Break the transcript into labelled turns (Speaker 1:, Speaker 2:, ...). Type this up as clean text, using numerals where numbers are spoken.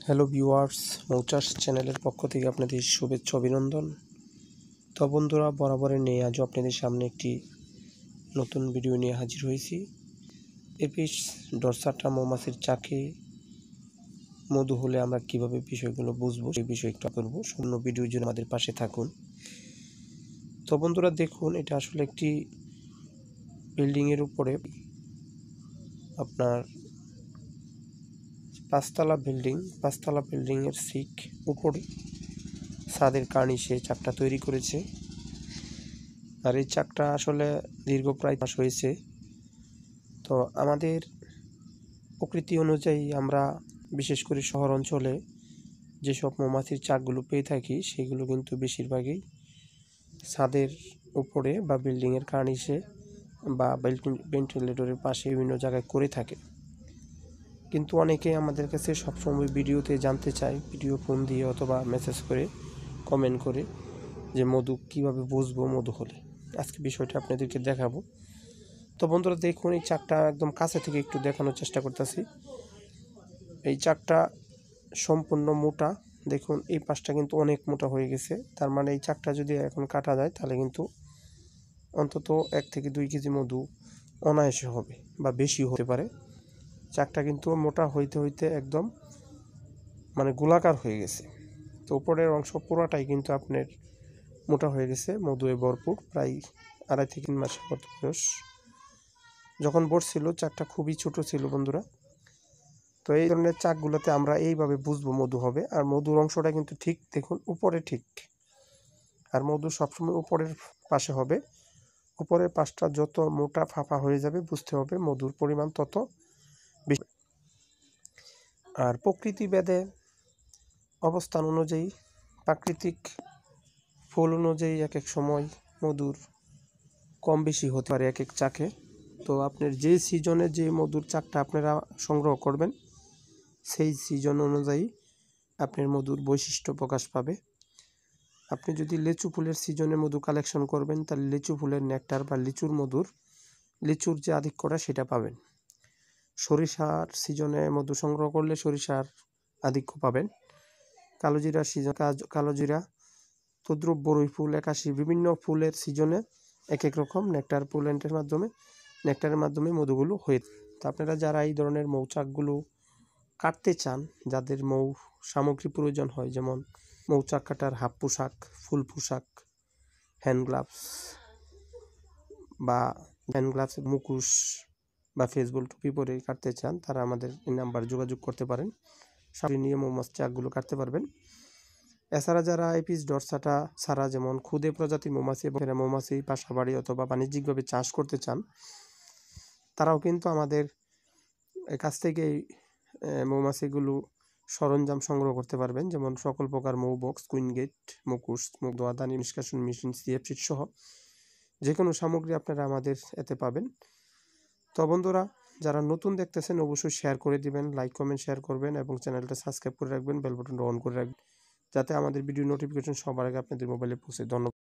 Speaker 1: Hello viewers, মৌচাষ চ্যানেলের পক্ষ থেকে আপনাদের শুভেচ্ছা অভিনন্দন। তো বন্ধুরা, বরাবরের নিয়ে আজও আপনাদের সামনে একটি নতুন ভিডিও নিয়ে হাজির হয়েছি। এপিস ডরসাটা মৌমাছির চাকে মধু হলে আমরা কিভাবে বিষয়গুলো বুঝবো সেই বিষয়ে একটু করবো। সম্পূর্ণ ভিডিওর জন্য আমাদের পাশে থাকুন। তো বন্ধুরা দেখুন, এটা আসলে একটি বিল্ডিংয়ের উপরে আপনার পাঁচতলা বিল্ডিংয়ের ঠিক উপরে ছাদের কার্নিশে চাকটা তৈরি করেছে। আর এই চাকটা আসলে দীর্ঘ প্রায় মাস হয়েছে। তো আমাদের প্রকৃতি অনুযায়ী আমরা বিশেষ করে শহর অঞ্চলে যেসব মৌমাছির চাকগুলো পেয়ে থাকি সেগুলো কিন্তু বেশিরভাগই ছাদের উপরে বা বিল্ডিংয়ের কার্নিশে বা ভেন্টিলেটরের পাশে বিভিন্ন জায়গায় করে থাকে। কিন্তু অনেকে আমাদের কাছে সবসময় ভিডিওতে জানতে চায়, ভিডিও ফোন দিয়ে অথবা মেসেজ করে কমেন্ট করে যে মধু কীভাবে বুঝবো মধু হলে। আজকে বিষয়টা আপনাদেরকে দেখাবো। তো বন্ধুরা দেখুন, এই চাকটা একদম কাছে থেকে একটু দেখানোর চেষ্টা করতেছি। এই চাকটা সম্পূর্ণ মোটা। দেখুন এই পাশটা কিন্তু অনেক মোটা হয়ে গেছে। তার মানে এই চাকটা যদি এখন কাটা যায় তাহলে কিন্তু অন্তত 1 থেকে 2 কেজি মধু অনায়াসে হবে বা বেশি হতে পারে। চাকটা কিন্তু মোটা হইতে হইতে একদম মানে গোলাকার হয়ে গেছে। তো উপরের অংশ পুরোটাই কিন্তু আপনার মোটা হয়ে গেছে, মধুয়ে ভরপুর। প্রায় 2.5 থেকে 3 মাসের মতো বয়স। যখন বসছিল চাকটা খুবই ছোট ছিল বন্ধুরা। তো এই ধরনের চাকগুলোতে আমরা এইভাবে বুঝবো মধু হবে। আর মধুর অংশটা কিন্তু ঠিক দেখুন উপরে ঠিক। আর মধু সবসময় উপরের পাশে হবে। উপরের পাশটা যত মোটা ফাঁপা হয়ে যাবে বুঝতে হবে মধুর পরিমাণ তত বেশি। আর প্রকৃতিভেদে অবস্থান অনুযায়ী প্রাকৃতিক ফুল অনুযায়ী এক এক সময় মধুর কম বেশি হতে পারে এক এক চাকে। তো আপনার যে সিজনে যে মধুর চাকটা আপনারা সংগ্রহ করবেন সেই সিজন অনুযায়ী আপনার মধুর বৈশিষ্ট্য প্রকাশ পাবে। আপনি যদি লিচু ফুলের সিজনে মধু কালেকশন করবেন তাহলে লিচু ফুলের নেকটার বা লিচুর যে আধিক্যটা সেটা পাবেন। সরিষার সিজনে মধু সংগ্রহ করলে সরিষার আধিক্য পাবেন। কালোজিরার সিজন কালোজিরা, তদ্রুপ বরই ফুল, একাশি, বিভিন্ন ফুলের সিজনে এক এক রকম নেকটারের মাধ্যমে মধুগুলো হয়ে। তো আপনারা যারা এই ধরনের মৌচাকগুলো কাটতে চান, যাদের মৌ সামগ্রী প্রয়োজন হয়, যেমন মৌচাক কাটার হাফ পোশাক, ফুল পোশাক, হ্যান্ড গ্লাভস, মুখোশ বা ফেসবল টুপি পরে কাটতে চান, তারা আমাদের এই নাম্বার যোগাযোগ করতে পারেন। সাথে নিয়ে মৌমাছি চাকগুলো কাটতে পারবেন। এছাড়া যারা এপিস ডরসাটা ছাড়া যেমন ক্ষুদে প্রজাতির মৌমাছি এবং মৌমাছি বাসাবাড়ি অথবা বাণিজ্যিকভাবে চাষ করতে চান, তারাও কিন্তু আমাদের কাছ থেকে মৌমাছিগুলো সরঞ্জাম সংগ্রহ করতে পারবেন। যেমন সকল প্রকার মৌ বক্স, কুইন গেট, মুখোশ, দানি নিষ্কাশন মেশিন, সিএফ শিট সহ যে কোনো সামগ্রী আপনারা আমাদের এতে পাবেন। তো বন্ধুরা, যারা নতুন দেখতেছেন অবশ্যই শেয়ার করে দিবেন, লাইক কমেন্ট শেয়ার করবেন এবং চ্যানেলটা সাবস্ক্রাইব করে রাখবেন, বেল বাটনটা অন করে রাখবেন, যাতে আমাদের ভিডিও নোটিফিকেশন সবার আগে আপনাদের মোবাইলে পৌঁছে। ধন্যবাদ।